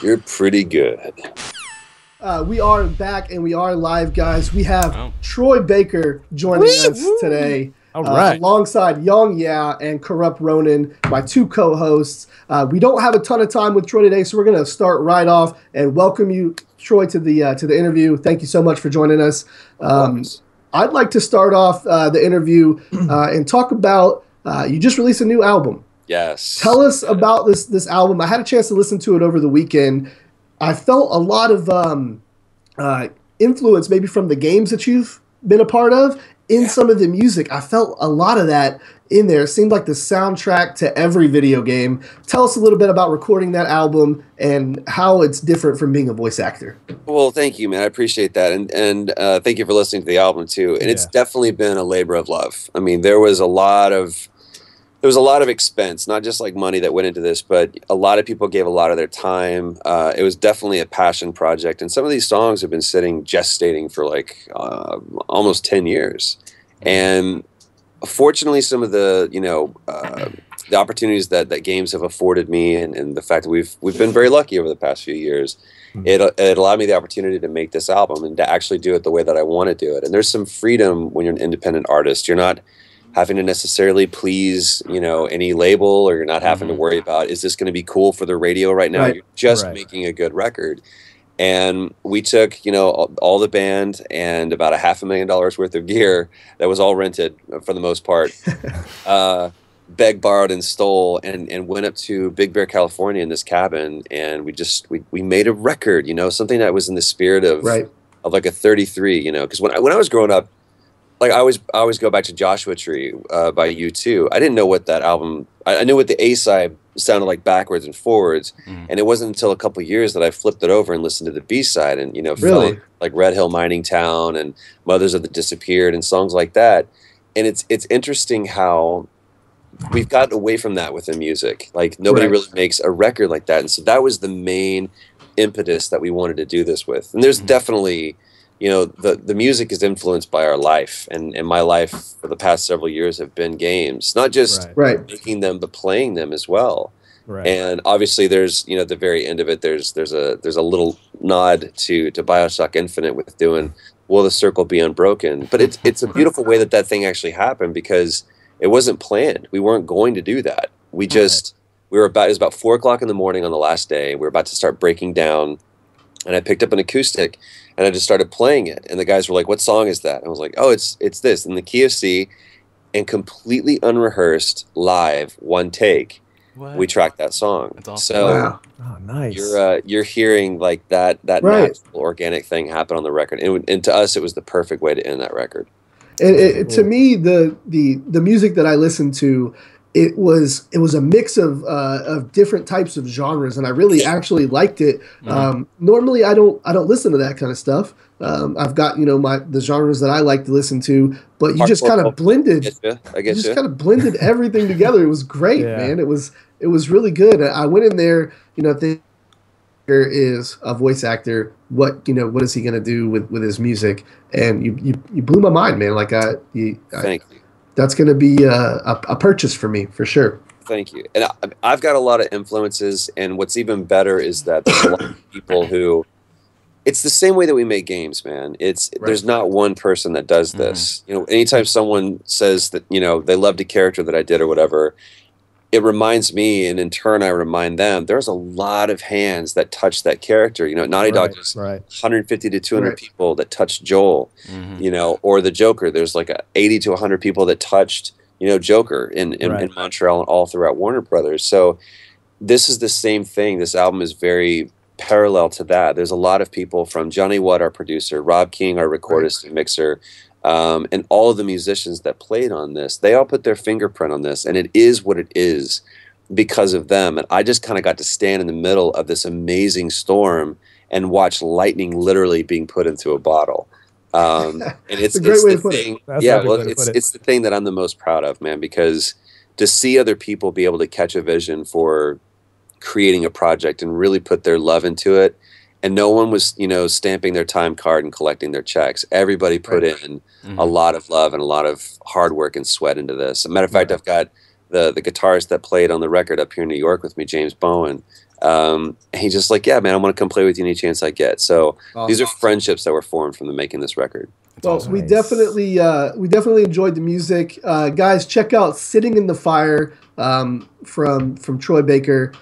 You're pretty good. We are back and we are live, guys. We have Troy Baker joining us today. All right. Alongside Young Yeah and KorruptRonin, my two co-hosts. We don't have a ton of time with Troy today, so we're going to start right off and welcome you, Troy, to the interview. Thank you so much for joining us. I'd like to start off the interview and talk about you just released a new album. Yes. Tell us about this album. I had a chance to listen to it over the weekend. I felt a lot of influence maybe from the games that you've been a part of in some of the music. I felt a lot of that in there. It seemed like the soundtrack to every video game. Tell us a little bit about recording that album and how it's different from being a voice actor. Well, thank you, man. I appreciate that. And thank you for listening to the album, too. And it's definitely been a labor of love. I mean, there was a lot of expense, not just like money that went into this, but a lot of people gave a lot of their time. It was definitely a passion project. And some of these songs have been sitting, gestating for like almost 10 years. And fortunately, some of the, the opportunities that games have afforded me and the fact that we've been very lucky over the past few years, it allowed me the opportunity to make this album and to actually do it the way that I want to do it. And there's some freedom when you're an independent artist. You're not having to necessarily please, any label, or you're not having to worry about, is this going to be cool for the radio right now? Right. You're just making a good record. And we took, all the band and about $500,000 worth of gear that was all rented for the most part, begged, borrowed, and stole, and went up to Big Bear, California in this cabin. And we made a record, something that was in the spirit of like a 33, because when I was growing up, like I always go back to Joshua Tree by U2. I didn't know what that album. I knew what the A side sounded like backwards and forwards, and it wasn't until a couple of years that I flipped it over and listened to the B side, and felt like Red Hill Mining Town and Mothers of the Disappeared and songs like that. And it's interesting how we've gotten away from that with the music. Like nobody really makes a record like that, and so that was the main impetus that we wanted to do this with. And there's definitely. The music is influenced by our life, and my life for the past several years have been games, not just making them, but playing them as well. Right. And obviously there's, at the very end of it, there's a little nod to BioShock Infinite with doing, will the circle be unbroken? But it's a beautiful way that thing actually happened, because it wasn't planned. We weren't going to do that. It was about 4 o'clock in the morning on the last day. We were about to start breaking down, and I picked up an acoustic and I just started playing it. And the guys were like, what song is that? And I was like, oh, it's this. In the key of C, and completely unrehearsed, live, one take, we tracked that song. That's awesome. So oh, nice. You're hearing like that natural, organic thing happen on the record. And to us, it was the perfect way to end that record. And to me, the music that I listened to, it was a mix of different types of genres, and I really actually liked it. Normally, I don't listen to that kind of stuff. I've got the genres that I like to listen to, but you just kind of blended. Kind of blended everything together. It was great, man. It was really good. I went in there, thinking there is a voice actor. What is he going to do with his music? And you blew my mind, man. Like thank you. That's going to be a purchase for me, for sure. Thank you. And I've got a lot of influences, and what's even better is that there's a lot of people who, it's the same way that we make games, man. There's not one person that does this. Anytime someone says that, they loved a character that I did or whatever, it reminds me, and in turn I remind them, there's a lot of hands that touch that character. Naughty Dog, there's 150 to 200 people that touched Joel, or the Joker. There's like 80 to 100 people that touched, Joker in Montreal and all throughout Warner Brothers. So this is the same thing. This album is very parallel to that. There's a lot of people, from Johnny Watt, our producer, Rob King, our recordist and mixer, and all of the musicians that played on this, they all put their fingerprint on this, and it is what it is because of them. And I just kind of got to stand in the middle of this amazing storm and watch lightning literally being put into a bottle. And it's the thing. It's the thing that I'm the most proud of, man, because to see other people be able to catch a vision for creating a project and really put their love into it. And no one was, stamping their time card and collecting their checks. Everybody put in a lot of love and a lot of hard work and sweat into this. As a matter of fact, I've got the guitarist that played on the record up here in New York with me, James Bowen. He's just like, yeah, man, I want to come play with you any chance I get. So these are friendships that were formed from the making this record. Well, awesome. we definitely enjoyed the music. Guys, check out "Sitting in the Fire" from Troy Baker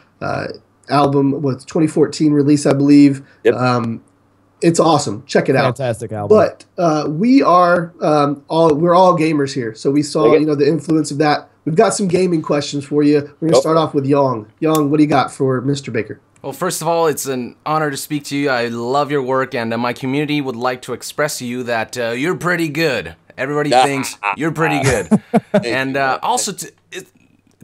album, was 2014 release, I believe. Yep. It's awesome. Check it out. Fantastic album. But we're all gamers here, so we saw the influence of that. We've got some gaming questions for you. We're going to start off with Yong. Yong, what do you got for Mr. Baker? Well, first of all, it's an honor to speak to you. I love your work, and my community would like to express to you that you're pretty good. Everybody thinks you're pretty good. And also,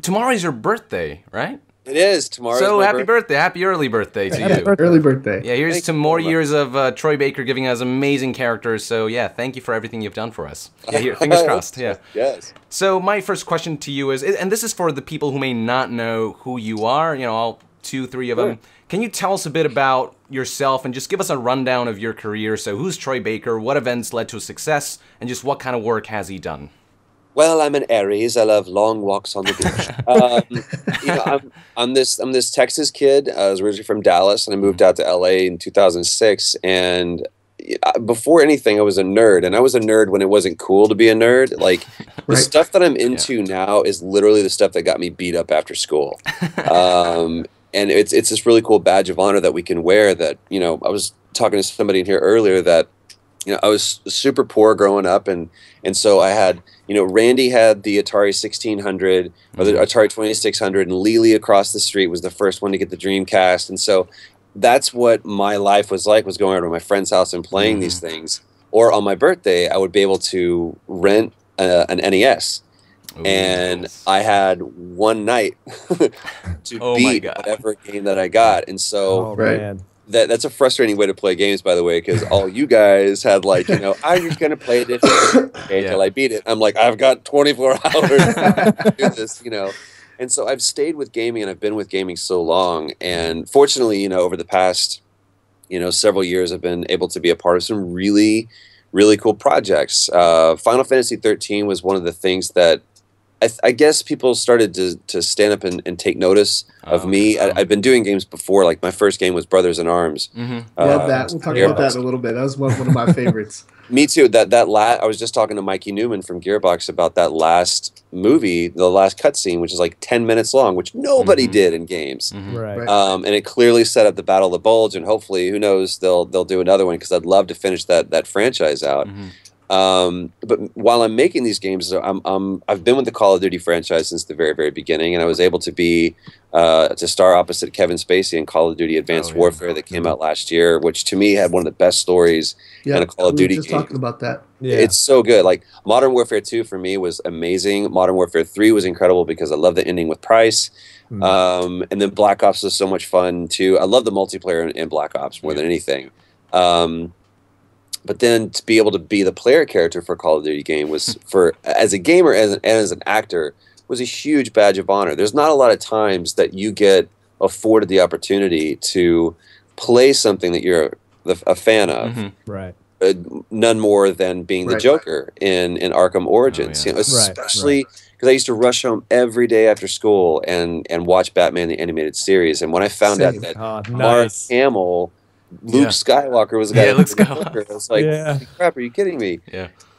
tomorrow is your birthday, right? It is. Tomorrow. So happy birthday. Happy early birthday to you. Early birthday. Yeah, here's to more years of Troy Baker giving us amazing characters. So yeah, thank you for everything you've done for us. Yeah, here, fingers crossed. Yeah. Yes. So my first question to you is, and this is for the people who may not know who you are, all 2, 3 of them. Can you tell us a bit about yourself and just give us a rundown of your career? So who's Troy Baker? What events led to his success? And just what kind of work has he done? Well, I'm an Aries. I love long walks on the beach. I'm this Texas kid. I was originally from Dallas, and I moved out to LA in 2006. And before anything, I was a nerd, and I was a nerd when it wasn't cool to be a nerd. Like the stuff that I'm into now is literally the stuff that got me beat up after school. And it's this really cool badge of honor that we can wear. That I was talking to somebody in here earlier that I was super poor growing up, and so I had Randy had the Atari 1600 or the Atari 2600, and Lily across the street was the first one to get the Dreamcast, and so that's what my life was like, was going over to my friend's house and playing these things. Or on my birthday, I would be able to rent an NES. And I had one night to beat whatever game that I got. And so that's a frustrating way to play games, by the way, because all you guys had I'm just going to play it until I beat it. I'm like, I've got 24 hours to do this, And so I've stayed with gaming, and I've been with gaming so long. And fortunately, over the past, several years, I've been able to be a part of some really, really cool projects. Final Fantasy 13 was one of the things that I guess people started to stand up and take notice of me. I've been doing games before. Like my first game was Brothers in Arms. Love that. We'll talk about that in a little bit. That was one of my favorites. Me too. I was just talking to Mikey Newman from Gearbox about that last movie, the last cutscene, which is like 10 minutes long, which nobody did in games. And it clearly set up the Battle of the Bulge, and hopefully, who knows, they'll do another one, because I'd love to finish that franchise out. But while I'm making these games, I've been with the Call of Duty franchise since the very, very beginning, and I was able to star opposite Kevin Spacey in Call of Duty Advanced Warfare that came out last year, which to me had one of the best stories in a Call of Duty game. We were just talking about that. Yeah. It's so good. Like Modern Warfare 2 for me was amazing. Modern Warfare 3 was incredible because I love the ending with Price. And then Black Ops was so much fun too. I love the multiplayer in Black Ops more than anything. But then to be able to be the player character for a Call of Duty game was, as a gamer and as an actor, was a huge badge of honor. There's not a lot of times that you get afforded the opportunity to play something that you're a fan of. None more than being the Joker in Arkham Origins. Especially because I used to rush home every day after school and watch Batman the Animated Series. And when I found out that Mark Hamill, Luke Skywalker was the guy. Luke Skywalker. I was like, holy crap, are you kidding me?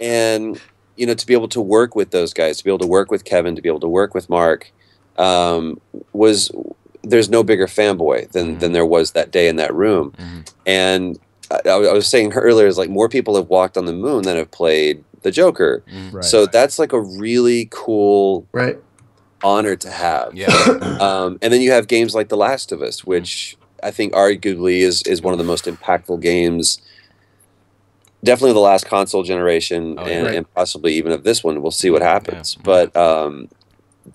And to be able to work with those guys, to be able to work with Kevin, to be able to work with Mark, there's no bigger fanboy than there was that day in that room. And I was saying earlier, is like more people have walked on the moon than have played the Joker. So that's like a really cool honor to have. And then you have games like The Last of Us, which I think arguably is one of the most impactful games, definitely the last console generation, and possibly even of this one. We'll see what happens. But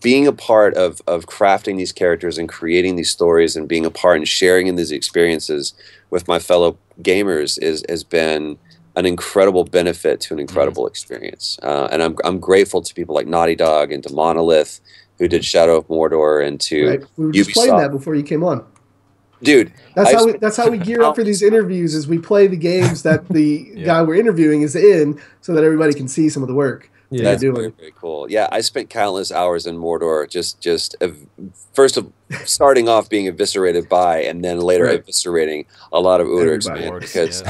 being a part of crafting these characters and creating these stories and being a part and sharing in these experiences with my fellow gamers has been an incredible benefit to an incredible experience. And I'm grateful to people like Naughty Dog and to Monolith, who did Shadow of Mordor, and to we were just Ubisoft. playing that before you came on. Dude, that's how we gear up for these interviews, is we play the games that the guy we're interviewing is in, so that everybody can see some of the work. Yeah, That's very, very cool. Yeah, I spent countless hours in Mordor, first of starting off being eviscerated by, and then later eviscerating a lot of Udricks, man. Because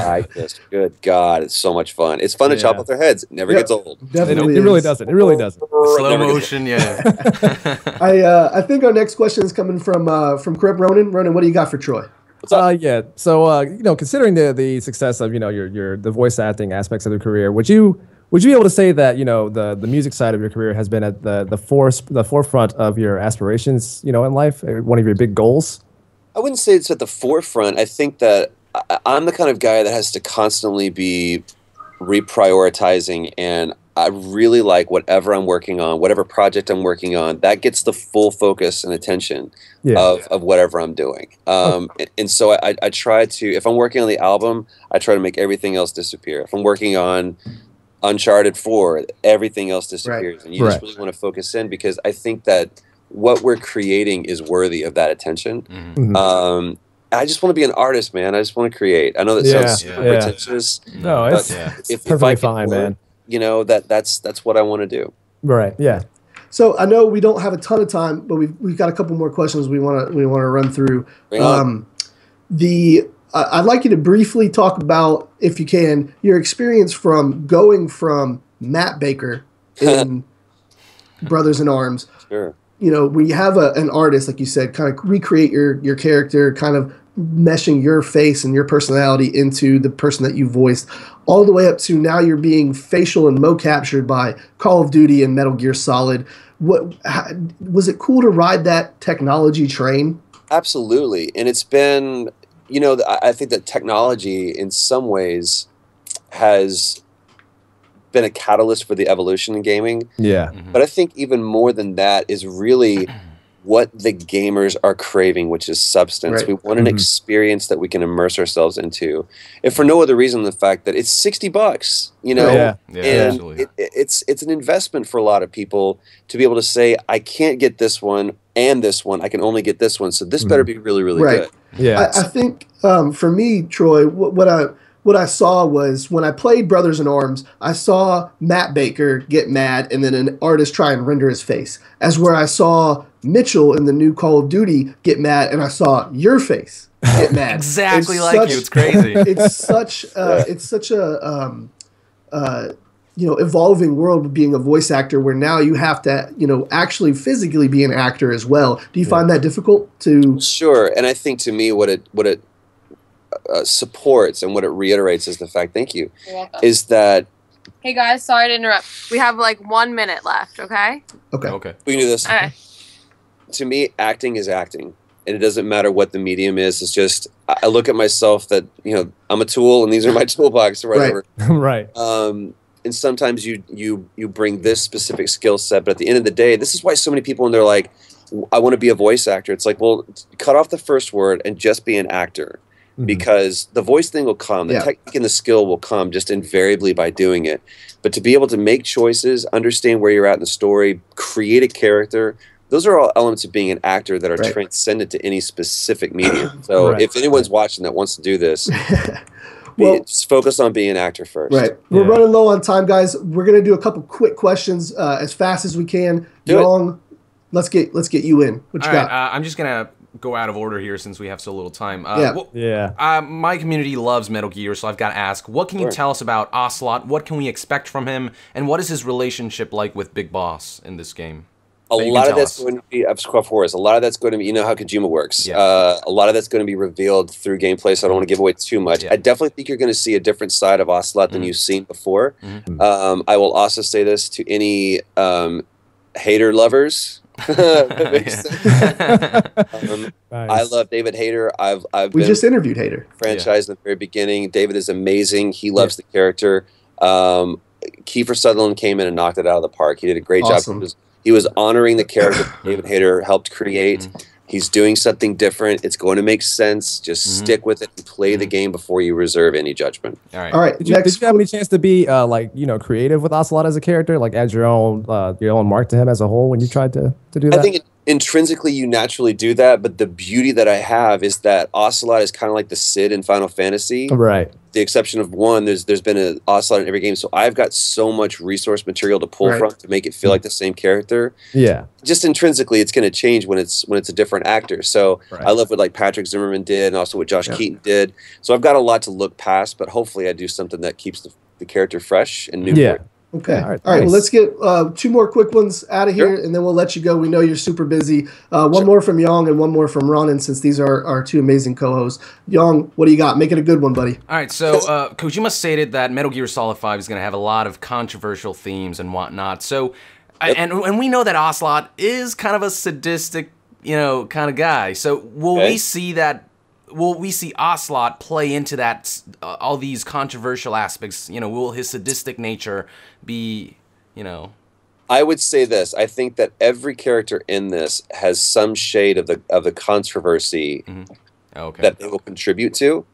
good God, it's so much fun. It's fun to chop off their heads. It never gets old. Definitely, it really doesn't. It really doesn't. Slow motion, I think our next question is coming from KorruptRonin. Ronin, what do you got for Troy? Yeah. So considering the success of the voice acting aspects of your career, would you be able to say that the music side of your career has been at the forefront of your aspirations in life, one of your big goals? I wouldn't say it's at the forefront. I think that I'm the kind of guy that has to constantly be reprioritizing, and I really like whatever I'm working on, whatever project I'm working on, that gets the full focus and attention of whatever I'm doing. And so I try to, if I'm working on the album, I try to make everything else disappear. If I'm working on Uncharted 4, everything else disappears. And you just really want to focus in, because I think that what we're creating is worthy of that attention. I just want to be an artist, man. I just want to create. I know that sounds super pretentious. No, it's perfectly fine, man. That's what I want to do. Right. Yeah. So I know we don't have a ton of time, but we've got a couple more questions we want to run through. I'd like you to briefly talk about, if you can, your experience from going from Matt Baker in Brothers in Arms. Sure. When you have an artist, like you said, kind of recreate your character, kind of meshing your face and your personality into the person that you voiced, all the way up to now you're being facial and mo-captured by Call of Duty and Metal Gear Solid. Was it cool to ride that technology train? Absolutely. And it's been, I think that technology in some ways has been a catalyst for the evolution in gaming. Yeah. But I think even more than that is really what the gamers are craving, which is substance. Right. We want an experience that we can immerse ourselves into, if for no other reason than the fact that it's $60, Yeah. And it's an investment for a lot of people to be able to say, I can't get this one and this one. I can only get this one, so this better be really, really good. Yeah. I think for me, Troy, what I saw was, when I played Brothers in Arms, I saw Matt Baker get mad and then an artist try and render his face. As where I saw Mitchell in the new Call of Duty get mad and I saw your face get mad. Exactly like you. It's crazy. It's such a evolving world of being a voice actor, where now you have to actually physically be an actor as well. Do you find that difficult to? Sure, and I think to me what it supports and what it reiterates is the fact, thank you, is that, hey guys, sorry to interrupt. We have like 1 minute left, okay? Okay. We can do this. Okay. To me, acting is acting. And it doesn't matter what the medium is. It's just, I look at myself that, I'm a tool and these are my toolbox or whatever. Right. And sometimes you bring this specific skill set, but at the end of the day, this is why so many people, when they're like, I want to be a voice actor, it's like, well, cut off the first word and just be an actor. Because the voice thing will come, the technique and the skill will come just invariably by doing it. But to be able to make choices, understand where you're at in the story, create a character, those are all elements of being an actor that are transcendent to any specific medium. So if anyone's watching that wants to do this, just focus on being an actor first. Right. We're running low on time, guys. We're going to do a couple quick questions as fast as we can. Let's get you in. What you got? I'm just going to go out of order here since we have so little time. Yeah. My community loves Metal Gear, so I've got to ask, what can you tell us about Ocelot? What can we expect from him? And what is his relationship like with Big Boss in this game? A lot of that's going to be, A lot of that's going to be, how Kojima works. A lot of that's going to be revealed through gameplay, so I don't want to give away too much. I definitely think you're going to see a different side of Ocelot than you've seen before. I will also say this to any hater lovers. Nice. I love David Hayter. We just interviewed Hayter. Franchise in the very beginning. David is amazing. He loves the character. Kiefer Sutherland came in and knocked it out of the park. He did a great job. He was honoring the character David Hayter helped create. He's doing something different. It's going to make sense. Just stick with it and play the game before you reserve any judgment. All right. Did you have any chance to be creative with Ocelot as a character, like add your own mark to him as a whole when you tried to do that? intrinsically you naturally do that, but the beauty that I have is that Ocelot is kind of like the Cid in Final Fantasy. Right. The exception of one, there's been an Ocelot in every game, so I've got so much resource material to pull from to make it feel like the same character. Yeah. Just intrinsically, it's going to change when it's a different actor. So I love what like Patrick Zimmerman did, and also what Josh Keaton did. So I've got a lot to look past, but hopefully I do something that keeps the character fresh and new. Yeah. Okay. All right. Well, let's get 2 more quick ones out of here, and then we'll let you go. We know you're super busy. One more from Yong and one more from Ronin, since these are our 2 amazing co-hosts. Yong, what do you got? Make it a good one, buddy. All right. So Kojima stated that Metal Gear Solid 5 is going to have a lot of controversial themes and whatnot. So, and we know that Ocelot is kind of a sadistic, kind of guy. So will we see that? Will we see Ocelot play into that, all these controversial aspects? Will his sadistic nature be, I would say this. I think that every character in this has some shade of the controversy that they will contribute to.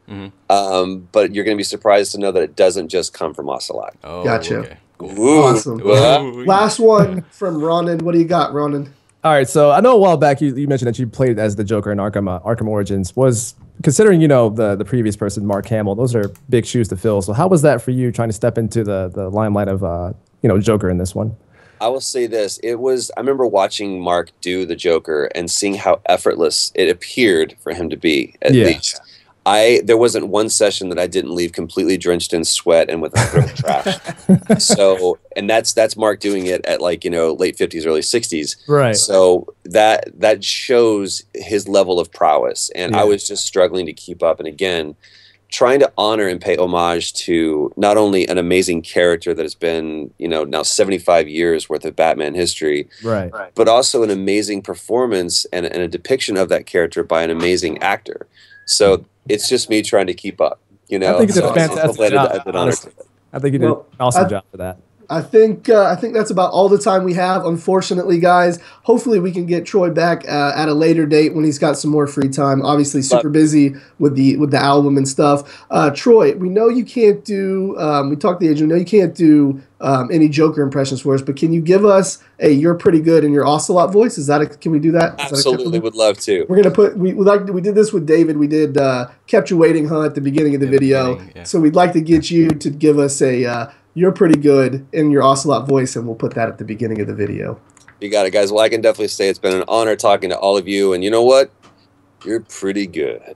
But you're going to be surprised to know that it doesn't just come from Ocelot. Oh, gotcha. Okay. Ooh. Awesome. Last one from Ronin. What do you got, Ronin? All right, so I know a while back you mentioned that you played as the Joker in Arkham Origins. Was considering the previous person, Mark Hamill, those are big shoes to fill. So how was that for you, trying to step into the limelight of Joker in this one? I will say this: I remember watching Mark do the Joker and seeing how effortless it appeared for him to be. At least, there wasn't one session that I didn't leave completely drenched in sweat and with a throat trash. So, and that's Mark doing it at late 50s, early 60s. Right. So that shows his level of prowess, and I was just struggling to keep up. And again, trying to honor and pay homage to not only an amazing character that has been, now 75 years worth of Batman history, right, but also an amazing performance and a depiction of that character by an amazing actor. So it's just me trying to keep up, I think you did a fantastic job. I think you did an awesome job for that. I think that's about all the time we have, unfortunately, guys. Hopefully we can get Troy back at a later date when he's got some more free time. Obviously super busy with the album and stuff. Troy, we know you can't do we talked to the agent, we know you can't do any Joker impressions for us, but can you give us a "You're pretty good" in your Ocelot voice? Can we do that? Absolutely, would love to. We're gonna put we did this with David. We did "Kept You Waiting, Huh" at the beginning of the video. So we'd like to get you to give us a "You're pretty good" in your Ocelot voice, and we'll put that at the beginning of the video. You got it, guys. Well, I can definitely say it's been an honor talking to all of you, and you know what? You're pretty good.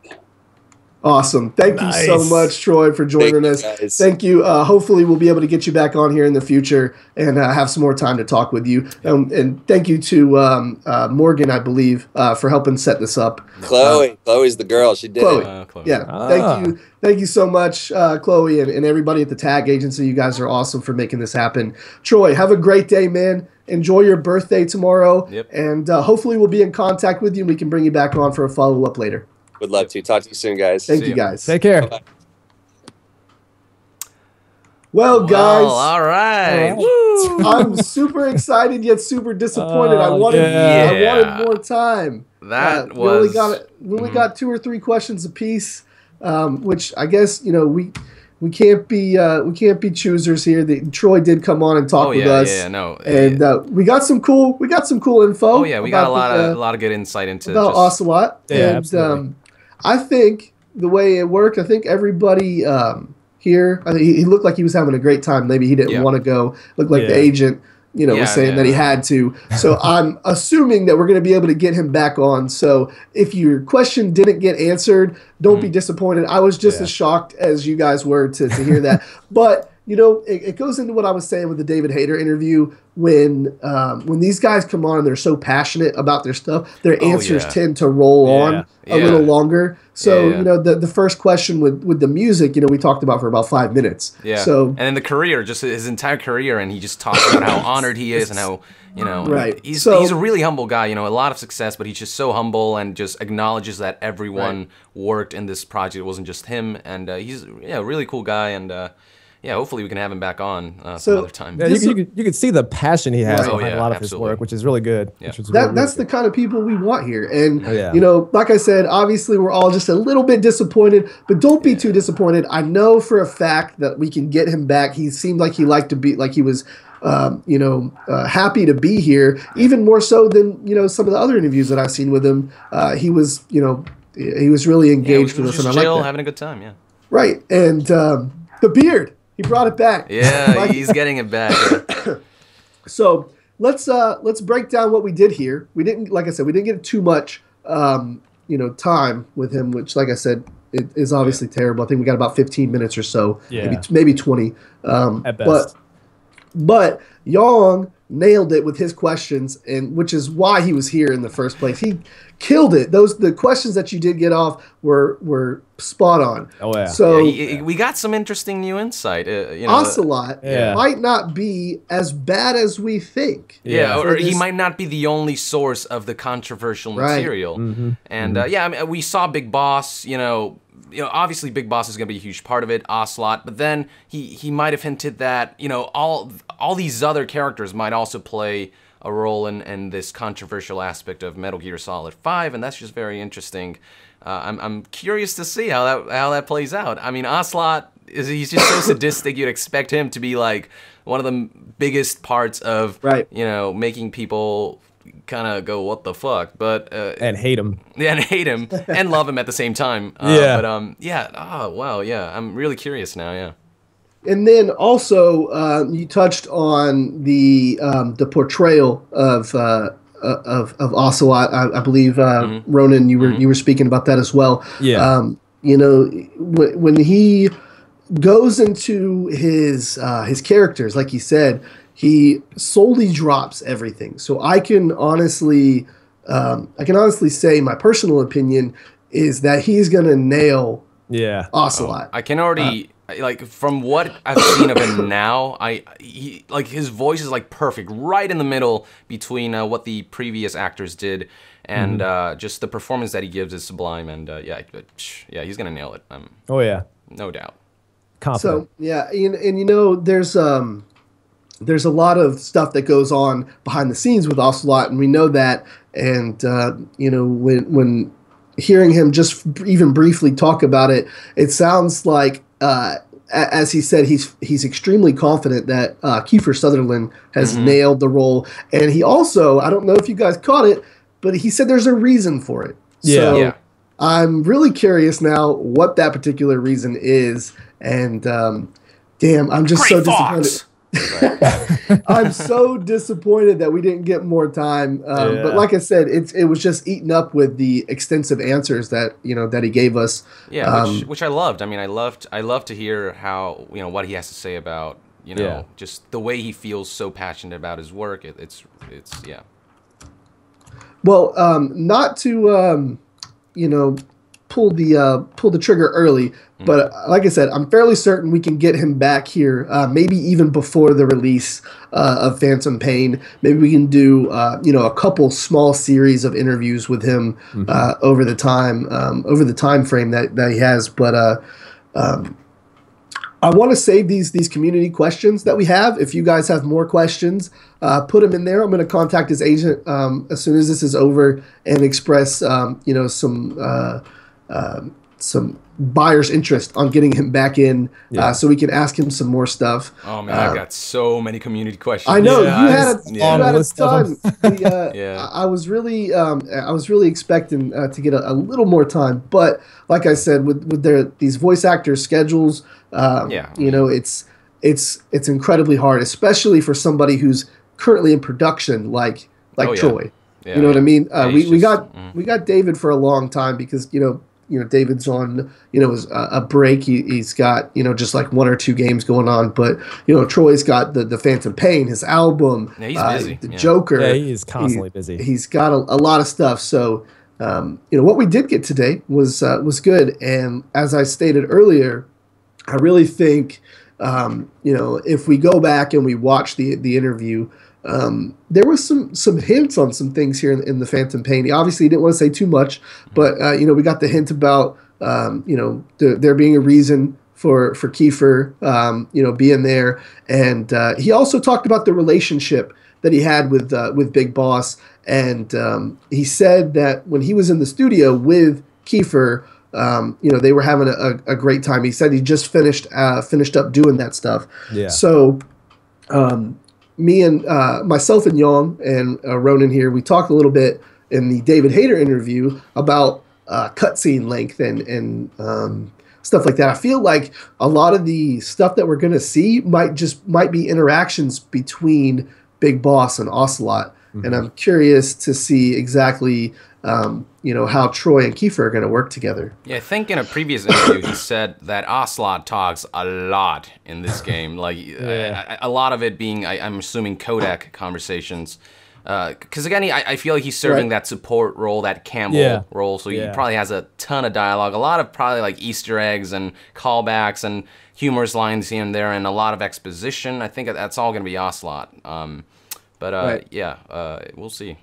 Awesome. Thank you so much, Troy, for joining us. Guys. Thank you. Hopefully we'll be able to get you back on here in the future and have some more time to talk with you. And thank you to Morgan, I believe, for helping set this up. Chloe's the girl. She did it. Chloe. Yeah. Thank you so much, Chloe, and everybody at the Tag Agency. You guys are awesome for making this happen. Troy, have a great day, man. Enjoy your birthday tomorrow. Yep. And hopefully we'll be in contact with you and we can bring you back on for a follow-up later. Would love to. Talk to you soon, guys. Thank you, guys. Take care. Bye-bye. Well, guys. All right. Woo. I'm super excited yet super disappointed. I wanted more time. That we only got 2 or 3 questions apiece, which I guess we can't be choosers here. Troy did come on and talk with us. And we got some cool info. Oh yeah, we got a lot of good insight into Ocelot. Yeah, and absolutely. I think the way it worked, I think everybody here, I think he looked like he was having a great time. Maybe he didn't want to go. Looked like the agent, was saying that he had to. So I'm assuming that we're going to be able to get him back on. So if your question didn't get answered, don't be disappointed. I was just as shocked as you guys were to hear that. But it goes into what I was saying with the David Hayter interview. When these guys come on and they're so passionate about their stuff, their answers tend to roll on a little longer. So the first question with the music, we talked about for about 5 minutes. Yeah. So and then the career, just his entire career, and he just talks about how honored he is and how he's a really humble guy. A lot of success, but he's just so humble and just acknowledges that everyone worked in this project. It wasn't just him, and he's a really cool guy and. yeah, hopefully we can have him back on some So- other time. Yeah, you could see the passion he has Right. behind Oh, a lot yeah, of his absolutely. work, which is really good. Yeah. Which is really, really That's the good. kind of people we want here. And, yeah. you know, like I said, obviously we're all just a little bit disappointed, but don't be too disappointed. I know for a fact that we can get him back. He seemed like he liked to be, like he was, happy to be here, even more so than, you know, some of the other interviews that I've seen with him. He was, you know, he was really engaged with us. Just And I chill, like that. having a good time, yeah. Right. And the beard, he brought it back. Yeah, he's getting it back. Yeah. So let's break down what we did here. We didn't, like I said, we didn't get too much, time with him, which, like I said, it is obviously terrible. I think we got about 15 minutes or so, Yeah. maybe 20. At best. But Yang nailed it with his questions, and which is why he was here in the first place. He killed it. The questions that you did get off were spot on. Oh, yeah. So We got some interesting new insight. You know, Ocelot Yeah. might not be as bad as we think. Yeah, Yeah. or he this- might not be the only source of the controversial Right. material. And yeah, I mean, we saw Big Boss. You know, obviously Big Boss is going to be a huge part of it, Ocelot. But then he might have hinted that all these other characters might also play a role in this controversial aspect of Metal Gear Solid 5, and that's just very interesting. I'm curious to see how that plays out. I mean, Ocelot he's just so sadistic. You'd expect him to be like one of the biggest parts of Right. making people kind of go what the fuck, but And hate him. yeah, and hate him and love him at the same time. Yeah. But yeah. Oh wow. Yeah. I'm really curious now. Yeah. And then also, you touched on the portrayal of Ocelot. I believe Ronan, you were speaking about that as well. Yeah. When he goes into his characters, like you said, he solely drops everything. So I can honestly say my personal opinion is that he's gonna nail Yeah. Ocelot. I can already like from what I've seen of him now. He like his voice is like perfect, right in the middle between what the previous actors did and just the performance that he gives is sublime. And yeah, he's gonna nail it. Oh, yeah. No doubt. Confident. So yeah, and there's a lot of stuff that goes on behind the scenes with Ocelot, and we know that. And when hearing him just even briefly talk about it, it sounds like, as he said, he's extremely confident that Kiefer Sutherland has nailed the role, and he also, I don't know if you guys caught it, but he said there's a reason for it. Yeah. So Yeah. I'm really curious now what that particular reason is, and damn, I'm just so disappointed. I'm so disappointed that we didn't get more time. But like I said, it was just eaten up with the extensive answers that he gave us. Yeah, which I loved. I mean, I love to hear how what he has to say about just the way he feels so passionate about his work. It's yeah. Well, not to pull the trigger early, but like I said, I'm fairly certain we can get him back here, maybe even before the release of Phantom Pain. Maybe we can do a couple small series of interviews with him over the time frame that he has. But I want to save these community questions that we have. If you guys have more questions, put them in there. I'm going to contact his agent as soon as this is over and express some buyer's interest on getting him back in, so we can ask him some more stuff. Oh man, I've got so many community questions. I know Yeah, you had a list of ton. Yeah. I was really expecting to get a little more time, but like I said, with these voice actors' schedules, it's incredibly hard, especially for somebody who's currently in production, like Troy. Yeah. You know what I mean? We just- got David for a long time because David's on a break. He's got just like one or two games going on, but Troy's got the Phantom Pain, his album, Yeah, he's busy. the Yeah. Joker. Yeah, he is constantly busy. He's got a lot of stuff. So what we did get today was good, and as I stated earlier, I really think if we go back and we watch the interview, there was some hints on some things here in the Phantom Pain. He obviously didn't want to say too much, but we got the hint about there being a reason for Kiefer, being there, and he also talked about the relationship that he had with Big Boss, and he said that when he was in the studio with Kiefer, they were having a great time. He said he just finished up doing that stuff. Yeah. So, me and myself and Young and Ronin here, we talked a little bit in the David Hayter interview about cutscene length and stuff like that. I feel like a lot of the stuff that we're going to see might be interactions between Big Boss and Ocelot. Mm-hmm. And I'm curious to see exactly, how Troy and Kiefer are going to work together. Yeah, I think in a previous interview he said that Ocelot talks a lot in this game. Like, a lot of it being, I'm assuming, codec conversations. Because again, I feel like he's serving that support role, that Campbell role, so he probably has a ton of dialogue, a lot of probably like Easter eggs and callbacks and humorous lines here and there, and a lot of exposition. I think that's all going to be Ocelot. We'll see.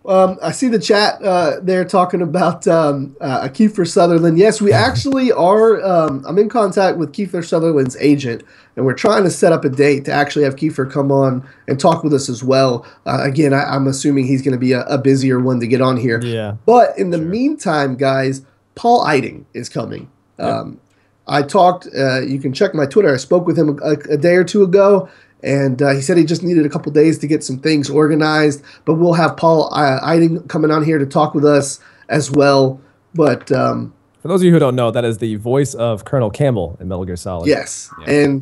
I see the chat there talking about Kiefer Sutherland. Yes, we actually are. I'm in contact with Kiefer Sutherland's agent, and we're trying to set up a date to actually have Kiefer come on and talk with us as well. Again, I'm assuming he's going to be a busier one to get on here. Yeah. But in the meantime, guys, Paul Eiding is coming. Yep. I talked. You can check my Twitter. I spoke with him a day or two ago. And he said he just needed a couple days to get some things organized. But we'll have Paul Eiding coming on here to talk with us as well. But for those of you who don't know, that is the voice of Colonel Campbell in Metal Gear Solid. Yes, yeah.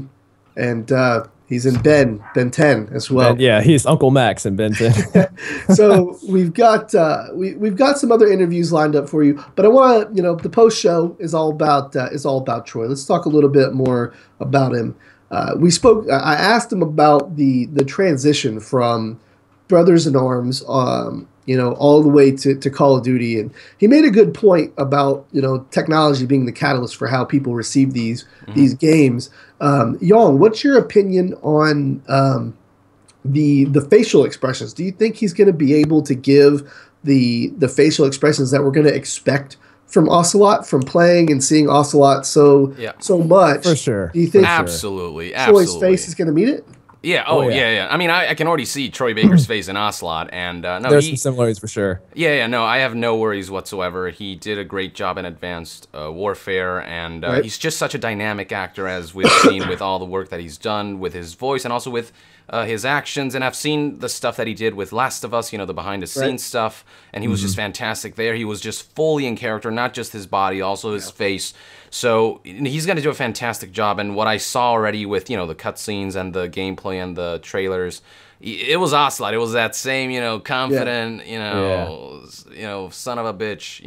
and he's in Ben 10 as well. He's Uncle Max in Ben 10. So we've got some other interviews lined up for you. But I want to, the post show is all about Troy. Let's talk a little bit more about him. I asked him about the transition from Brothers in Arms, all the way to Call of Duty. And he made a good point about, technology being the catalyst for how people receive these games. Yong, what's your opinion on the facial expressions? Do you think he's going to be able to give the facial expressions that we're going to expect from Ocelot, from playing and seeing Ocelot so much? For sure. Do you think absolutely Troy's face is going to meet it? Yeah. Oh, yeah. I mean, I can already see Troy Baker's face in Ocelot, and there's some similarities for sure. Yeah. No, I have no worries whatsoever. He did a great job in Advanced Warfare, and he's just such a dynamic actor, as we've seen with all the work that he's done with his voice and also with his actions. And I've seen the stuff that he did with Last of Us, the behind-the-scenes stuff, and he was just fantastic there. He was just fully in character, not just his body, also his face. So he's going to do a fantastic job. And what I saw already with, the cutscenes and the gameplay and the trailers, it was Ocelot. It was that same, confident, son of a bitch,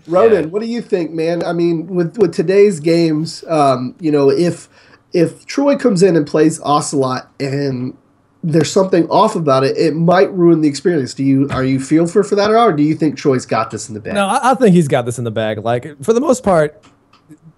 Ronin, what do you think, man? I mean, with today's games, if Troy comes in and plays Ocelot and there's something off about it, it might ruin the experience. Are you feel for that at all, or do you think Troy's got this in the bag? No, I think he's got this in the bag. Like, for the most part,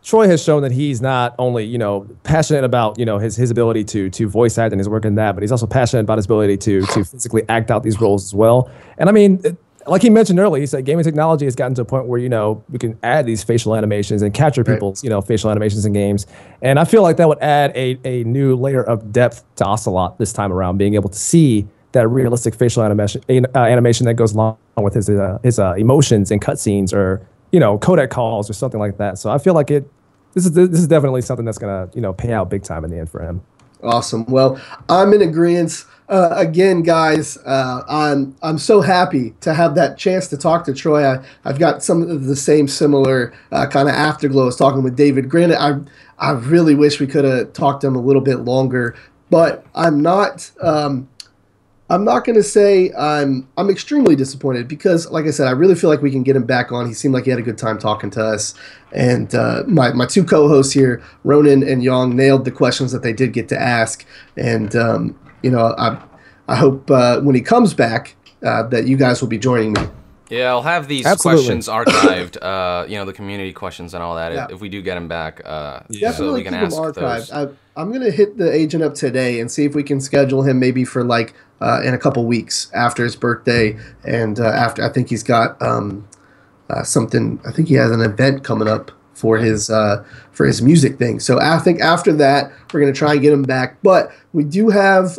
Troy has shown that he's not only, passionate about, his ability to voice act and his work in that, but he's also passionate about his ability to physically act out these roles as well. And I mean, like he mentioned earlier, he said gaming technology has gotten to a point where, we can add these facial animations and capture people's, facial animations in games. And I feel like that would add a new layer of depth to Ocelot this time around, being able to see that realistic facial animation that goes along with his emotions in cutscenes or, codec calls or something like that. So I feel like this is definitely something that's going to, pay out big time in the end for him. Awesome. Well, I'm in agreement. Again, guys, I'm so happy to have that chance to talk to Troy. I've got some of the same similar kind of afterglows talking with David. Granted, I really wish we could have talked to him a little bit longer, but I'm not going to say I'm extremely disappointed because, like I said, I really feel like we can get him back on. He seemed like he had a good time talking to us. And my two co-hosts here, Ronin and Yong, nailed the questions that they did get to ask. And, I hope when he comes back that you guys will be joining me. Yeah, I'll have these questions archived, the community questions and all that, if we do get him back. Definitely so we can keep ask him archived. those. I'm going to hit the agent up today and see if we can schedule him maybe for in a couple weeks after his birthday. And after, I think he's got something, I think he has an event coming up for his music thing. So I think after that, we're going to try and get him back. But we do have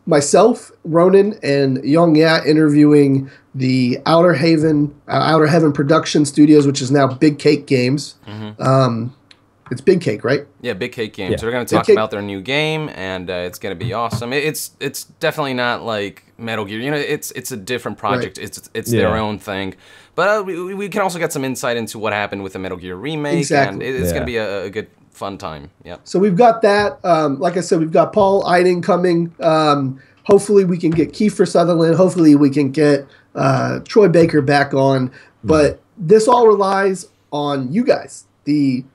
myself, Ronin, and Young Ya interviewing the Outer Heaven Production Studios, which is now Big Cake Games. It's Big Cake, right? Yeah, Big Cake Games. Yeah. So we're going to talk about their new game, and it's going to be awesome. It's definitely not like Metal Gear. You know, it's a different project. Right. It's their own thing. But we can also get some insight into what happened with the Metal Gear remake. Exactly. And it's going to be a good, fun time. Yeah. So we've got that. Like I said, we've got Paul Eiding coming. Hopefully we can get Kiefer Sutherland. Hopefully we can get Troy Baker back on. But this all relies on you guys, the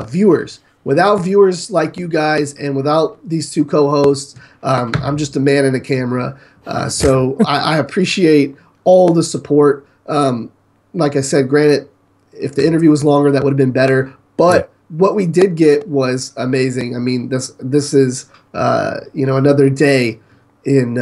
viewers. Without viewers like you guys and without these two co-hosts, I'm just a man in a camera. So I appreciate all the support. Like I said, granted, if the interview was longer, that would have been better. But what we did get was amazing. I mean, this is another day in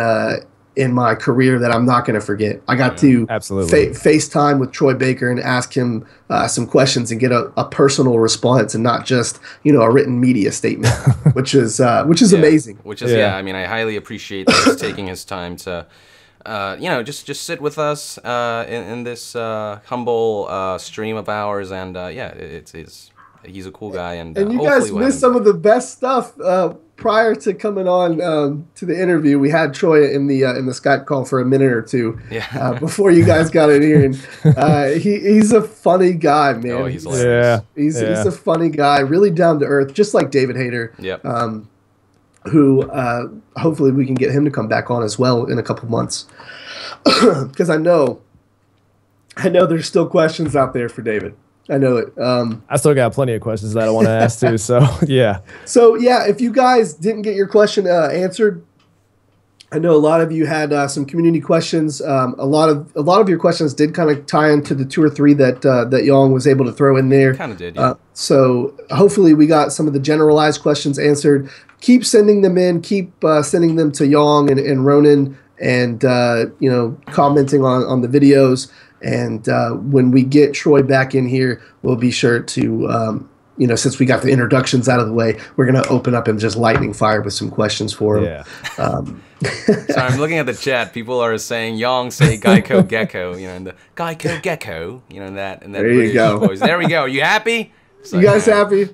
my career that I'm not going to forget. I got to FaceTime with Troy Baker and ask him some questions and get a personal response and not just a written media statement, which is amazing. Which is I mean, I highly appreciate that he's taking his time to just sit with us in this humble stream of ours, and he's a cool guy, and you guys missed some of the best stuff prior to coming on to the interview. We had Troy in the Skype call for a minute or two before you guys got in here, and he's a funny guy, man. Oh, he's hilarious. He's a funny guy, really down to earth, just like David Hayter. Yep. Who hopefully we can get him to come back on as well in a couple months, because I know there's still questions out there for David. I know it. I still got plenty of questions that I want to ask too. So yeah. So yeah, if you guys didn't get your question answered, I know a lot of you had some community questions. A lot of your questions did kind of tie into the 2 or 3 that Yang was able to throw in there. Kind of did. Yeah. So hopefully we got some of the generalized questions answered. Keep sending them in. Keep sending them to Yang and Ronin, and commenting on the videos. And when we get Troy back in here, we'll be sure to, since we got the introductions out of the way, we're going to open up and just lightning fire with some questions for him. Yeah. Sorry, I'm looking at the chat. People are saying, Yang say Geico Gecko, and the Geico Gecko, in that there you go. voice. There we go. Are you happy? You guys happy?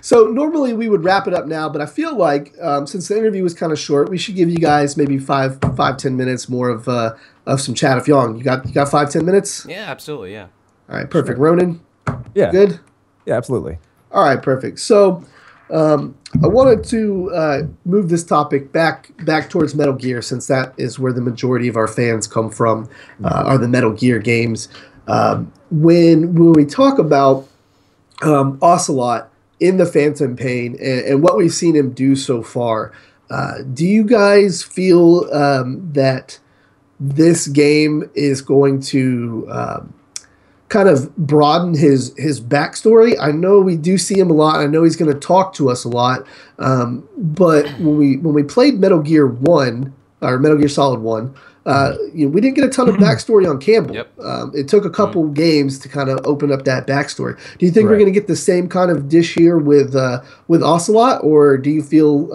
So normally we would wrap it up now, but I feel like since the interview was kind of short, we should give you guys maybe 5-10 minutes more of some chat. If you got 5-10 minutes? Yeah, absolutely. Yeah. All right, perfect. Sure. Ronin? Yeah. Good? Yeah, absolutely. All right, perfect. So I wanted to move this topic back towards Metal Gear, since that is where the majority of our fans come from, are the Metal Gear games. When we talk about Ocelot in the Phantom Pain and what we've seen him do so far, do you guys feel that this game is going to kind of broaden his backstory? I know we do see him a lot. I know he's going to talk to us a lot. But when we played Metal Gear 1, or Metal Gear Solid 1, we didn't get a ton of backstory on Campbell. Yep. It took a couple games to kind of open up that backstory. Do you think we're going to get the same kind of dish here with Ocelot, or do you feel,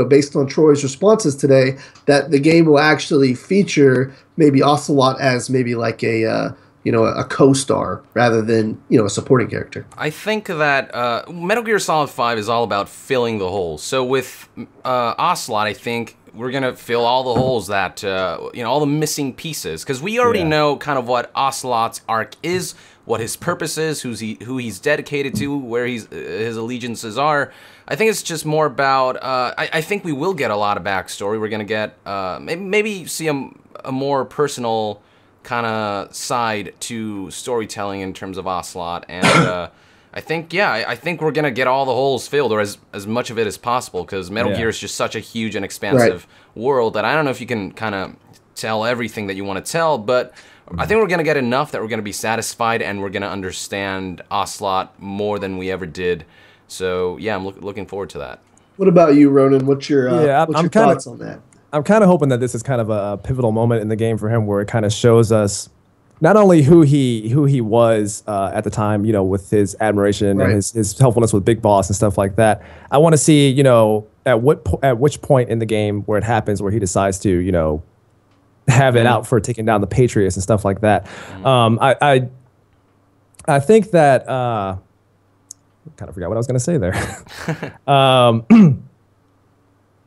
based on Troy's responses today, that the game will actually feature maybe Ocelot as maybe like a co-star rather than a supporting character? I think that Metal Gear Solid 5 is all about filling the holes. So with Ocelot, I think we're gonna fill all the holes that all the missing pieces, because we already know kind of what Ocelot's arc is, what his purpose is, who he's dedicated to, where his allegiances are. I think it's just more about. I think we will get a lot of backstory. We're gonna get maybe see a more personal kind of side to storytelling in terms of Ocelot, and I think we're gonna get all the holes filled, or as much of it as possible, because Metal Gear is just such a huge and expansive world that I don't know if you can kind of tell everything that you want to tell, but I think we're gonna get enough that we're gonna be satisfied, and we're gonna understand Ocelot more than we ever did. So yeah, I'm looking forward to that. What about you, Ronin? What's your thoughts on that? I'm kind of hoping that this is kind of a pivotal moment in the game for him, where it kind of shows us not only who he was at the time, you know, with his admiration and his helpfulness with Big Boss and stuff like that. I want to see, you know, at which point in the game where it happens where he decides to, you know, have it out for taking down the Patriots and stuff like that. I think that I kind of forgot what I was going to say there.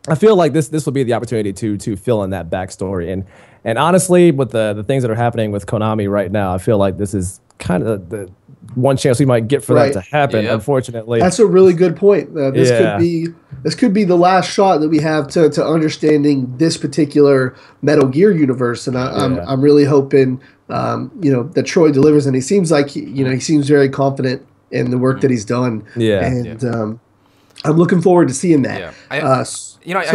I feel like this will be the opportunity to fill in that backstory, and honestly, with the things that are happening with Konami right now, I feel like this is kind of the one chance we might get for that to happen. Yep. Unfortunately, that's a really good point. This could be the last shot that we have to understanding this particular Metal Gear universe, and I'm really hoping you know, that Troy delivers, and he seems like he seems very confident in the work that he's done. I'm looking forward to seeing that. I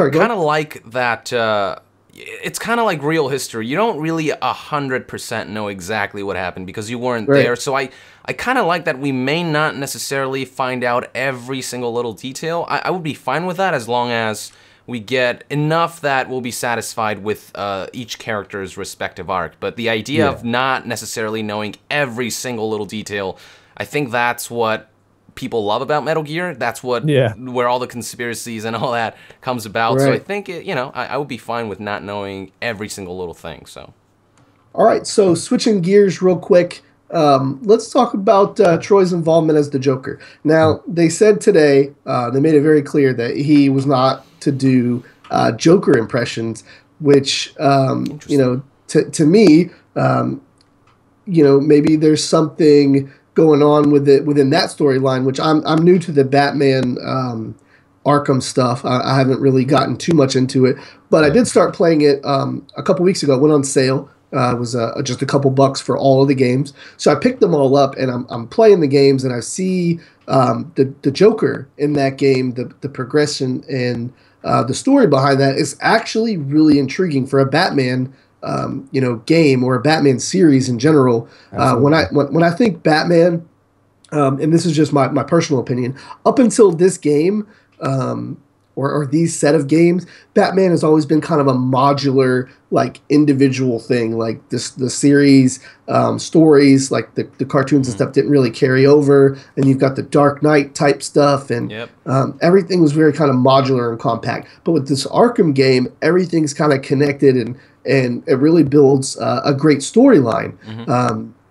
kind of like that. It's kind of like real history. You don't really 100% know exactly what happened because you weren't there. So I kind of like that we may not necessarily find out every single little detail. I would be fine with that as long as we get enough that we'll be satisfied with each character's respective arc. But the idea of not necessarily knowing every single little detail, I think that's what people love about Metal Gear. That's what where all the conspiracies and all that comes about. So I think I would be fine with not knowing every single little thing. So, all right. So switching gears real quick, let's talk about Troy's involvement as the Joker. Now they said today they made it very clear that he was not to do Joker impressions, which to me, maybe there's something going on with it within that storyline, which I'm new to the Batman Arkham stuff. I haven't really gotten too much into it, but I did start playing it a couple weeks ago. It went on sale. It was just a couple bucks for all of the games, so I picked them all up and I'm playing the games, and I see the Joker in that game. The progression and the story behind that is actually really intriguing for a Batman game or a Batman series in general. When I think Batman, and this is just my personal opinion, up until this game, or these set of games, Batman has always been kind of a modular, like, individual thing. Like the series stories, like the cartoons and stuff didn't really carry over, and you've got the Dark Knight type stuff, and everything was very kind of modular and compact. But with this Arkham game, everything's kind of connected, and it really builds a great storyline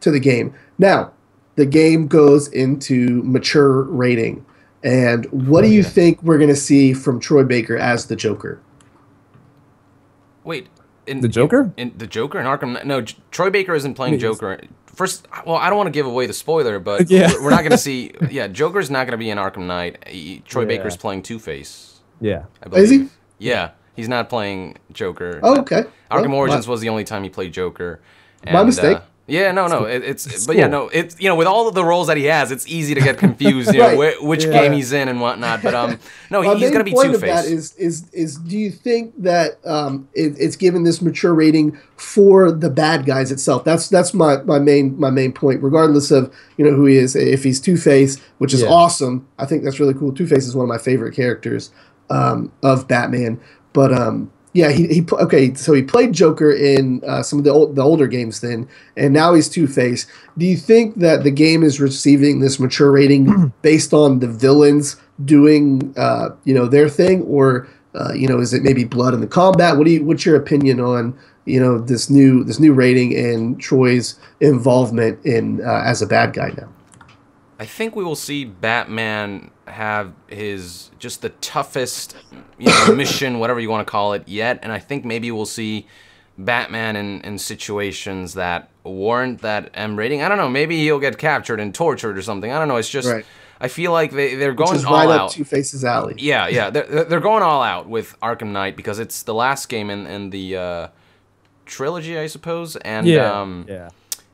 to the game. Now, the game goes into mature rating. And what do you think we're going to see from Troy Baker as the Joker? Wait. The Joker? In the Joker in Arkham? No, Troy Baker isn't playing Joker. First, well, I don't want to give away the spoiler, but we're not going to see... Yeah, Joker's not going to be in Arkham Knight. Troy Baker's playing Two-Face. Yeah. Is he? Yeah. He's not playing Joker. Oh, okay. Arkham Origins was the only time he played Joker. And, my mistake. It's with all of the roles that he has, it's easy to get confused, which game he's in and whatnot. But no, he's going to be Two-Face. Of that is do you think that it's given this mature rating for the bad guys itself? That's my main point. Regardless of who he is, if he's Two-Face, which is awesome, I think that's really cool. Two-Face is one of my favorite characters of Batman, but so he played Joker in some of the older games then, and now he's Two-Face. Do you think that the game is receiving this mature rating based on the villains doing their thing, or is it maybe blood in the combat? What's your opinion on this new rating and Troy's involvement in as a bad guy now? I think we will see Batman have just the toughest mission, whatever you want to call it, yet. And I think maybe we'll see Batman in situations that warrant that M rating. I don't know. Maybe he'll get captured and tortured or something. I don't know. It's just I feel like they're going Which is all right out. Up Two-Face's alley. Yeah. They're going all out with Arkham Knight because it's the last game in the trilogy, I suppose. And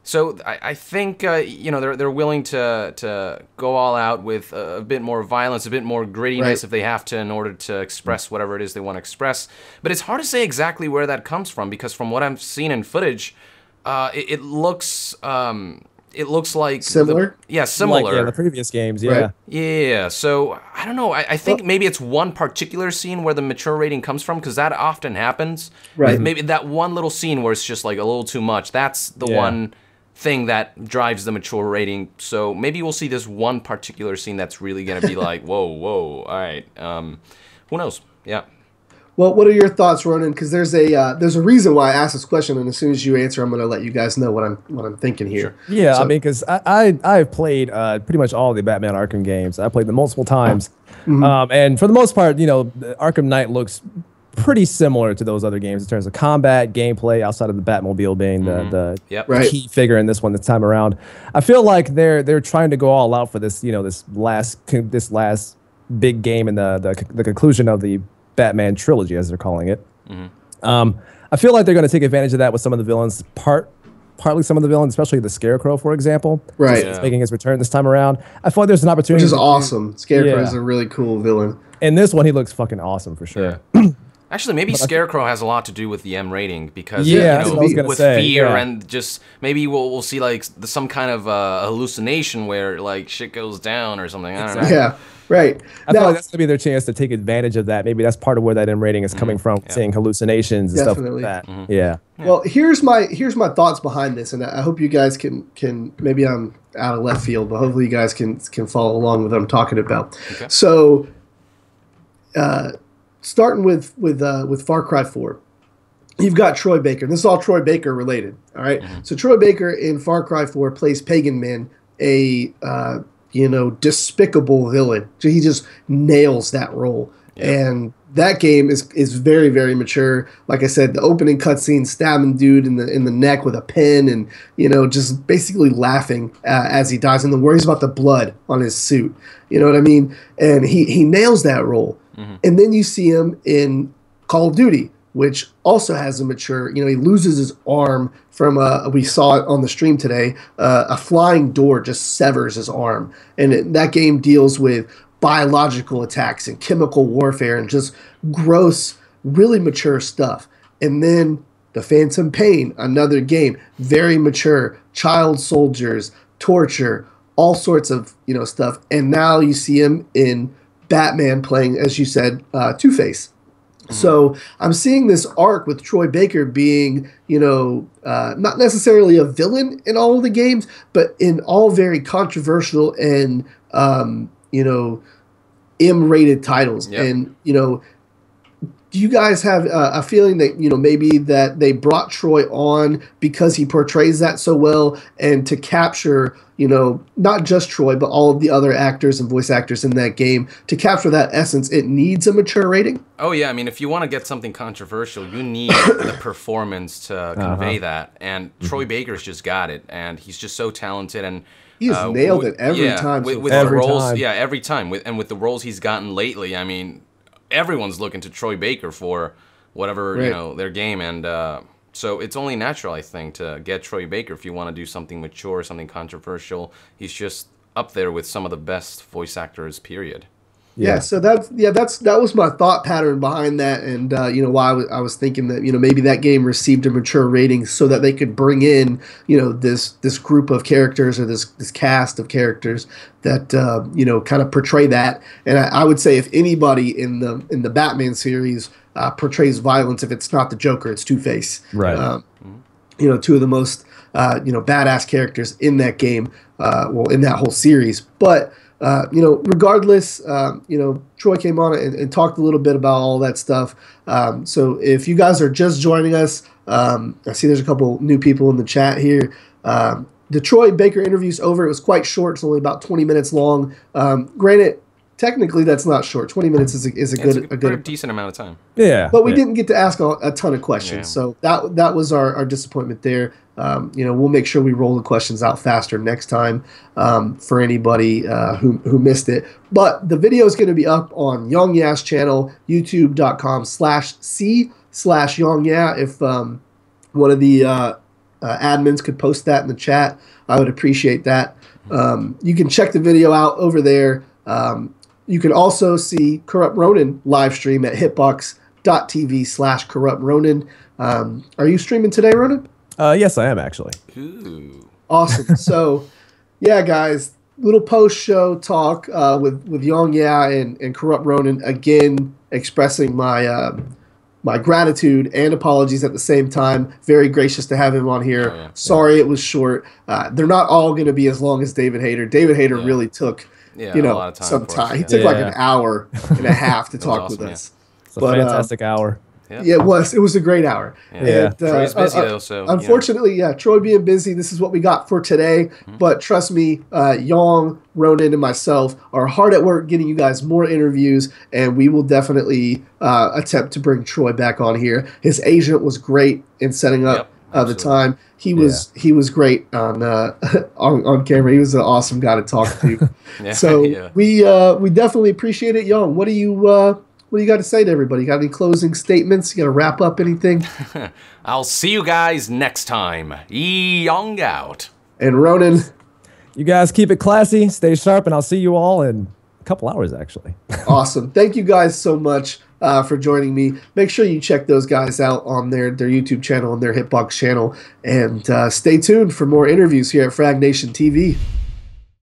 so I think they're willing to go all out with a bit more violence, a bit more grittiness if they have to in order to express whatever it is they want to express. But it's hard to say exactly where that comes from because from what I've seen in footage, it looks like similar. Similar. Like the previous games. Yeah. Yeah. So I don't know. I think maybe it's one particular scene where the mature rating comes from because that often happens. Right. Maybe that one little scene where it's just like a little too much. That's the one thing that drives the mature rating. So maybe we'll see this one particular scene that's really gonna be like, whoa, all right. Who knows? Yeah. Well, what are your thoughts, Ronan? Because there's a reason why I asked this question, and as soon as you answer, I'm going to let you guys know what I'm thinking here. Sure. Yeah, so, I mean, because I've played pretty much all the Batman Arkham games. I played them multiple times, and for the most part, Arkham Knight looks pretty similar to those other games in terms of combat, gameplay, outside of the Batmobile being the key figure in this one this time around. I feel like they're trying to go all out for this, this last big game and the conclusion of the Batman trilogy, as they're calling it. I feel like they're going to take advantage of that with some of the villains, partly some of the villains, especially the Scarecrow, for example. Right. It's making his return this time around. I feel like there's an opportunity. Which is awesome. Scarecrow is a really cool villain. In this one, he looks fucking awesome for sure. Yeah. Actually, maybe Scarecrow has a lot to do with the M rating because with fear and just maybe we'll see like some kind of hallucination where like shit goes down or something. I don't know. Yeah. Right. I feel like that's going to be their chance to take advantage of that. Maybe that's part of where that M rating is coming from, seeing hallucinations and stuff like that. Yeah. Well, here's my thoughts behind this, and I hope you guys can maybe I'm out of left field, but hopefully you guys can follow along with what I'm talking about. Okay. So, starting with Far Cry 4, you've got Troy Baker. This is all Troy Baker related. All right. So Troy Baker in Far Cry 4 plays Pagan Min, a despicable villain. So he just nails that role. Yeah. And that game is very, very mature. Like I said, the opening cutscene, stabbing dude in the neck with a pen, and just basically laughing as he dies, and the worries about the blood on his suit. You know what I mean? And he nails that role. And then you see him in Call of Duty, which also has a mature, he loses his arm from we saw it on the stream today, a flying door just severs his arm. And that game deals with biological attacks and chemical warfare and just gross, really mature stuff. And then The Phantom Pain, another game, very mature, child soldiers, torture, all sorts of, stuff. And now you see him in Batman playing, as you said, Two-Face. So I'm seeing this arc with Troy Baker being, not necessarily a villain in all of the games, but in all very controversial and, M-rated titles. Yep. And, do you guys have a feeling that, maybe that they brought Troy on because he portrays that so well, and to capture, not just Troy, but all of the other actors and voice actors in that game, to capture that essence, it needs a mature rating? Oh, yeah. I mean, if you want to get something controversial, you need the performance to convey that. And Troy Baker's just got it. And he's just so talented. And he's nailed it every time. With every the roles, time. Yeah, every time. With the roles he's gotten lately, I mean, everyone's looking to Troy Baker for whatever, their game. And so it's only natural, I think, to get Troy Baker if you want to do something mature, something controversial. He's just up there with some of the best voice actors, period. Yeah, so that was my thought pattern behind that, and why I was thinking that maybe that game received a mature rating so that they could bring in this group of characters, or this cast of characters that kind of portray that. And I would say if anybody in the Batman series portrays violence, if it's not the Joker, it's Two-Face. Right. Two of the most badass characters in that game, in that whole series, but. Regardless, Troy came on and talked a little bit about all that stuff. So if you guys are just joining us, I see there's a couple new people in the chat here. The Troy Baker interview's over. It was quite short. It's only about 20 minutes long. Granted, technically that's not short. 20 minutes is a good decent amount of time. Yeah. But we didn't get to ask a ton of questions. So that was our disappointment there. We'll make sure we roll the questions out faster next time for anybody who missed it. But the video is going to be up on Yong Ya's channel, youtube.com/c/YongYa. If one of the admins could post that in the chat, I would appreciate that. You can check the video out over there. You can also see KorruptRonin live stream at hitbox.tv/KorruptRonin. Are you streaming today, Ronin? Yes, I am actually. Ooh. Awesome. So, yeah, guys, little post-show talk with Yong Ya and KorruptRonin, again expressing my my gratitude and apologies at the same time. Very gracious to have him on here. Oh, yeah. Sorry it was short. They're not all going to be as long as David Hayter. David Hayter really took, a lot of time some for time. us, He took like an hour and a half to talk awesome, with us. It's a fantastic hour. Yeah, it was. It was a great hour. Yeah. And, Troy's busy though, so unfortunately, Troy being busy, this is what we got for today. But trust me, Yong, Ronin, and myself are hard at work getting you guys more interviews, and we will definitely attempt to bring Troy back on here. His agent was great in setting up the time. He was great on on camera. He was an awesome guy to talk to. We definitely appreciate it. Yong, what do you got to say to everybody? Got any closing statements? You got to wrap up anything? I'll see you guys next time. Yong out. And Ronin. You guys keep it classy, stay sharp, and I'll see you all in a couple hours, actually. Awesome. Thank you guys so much for joining me. Make sure you check those guys out on their YouTube channel and their Hitbox channel. And stay tuned for more interviews here at FraggedNation TV.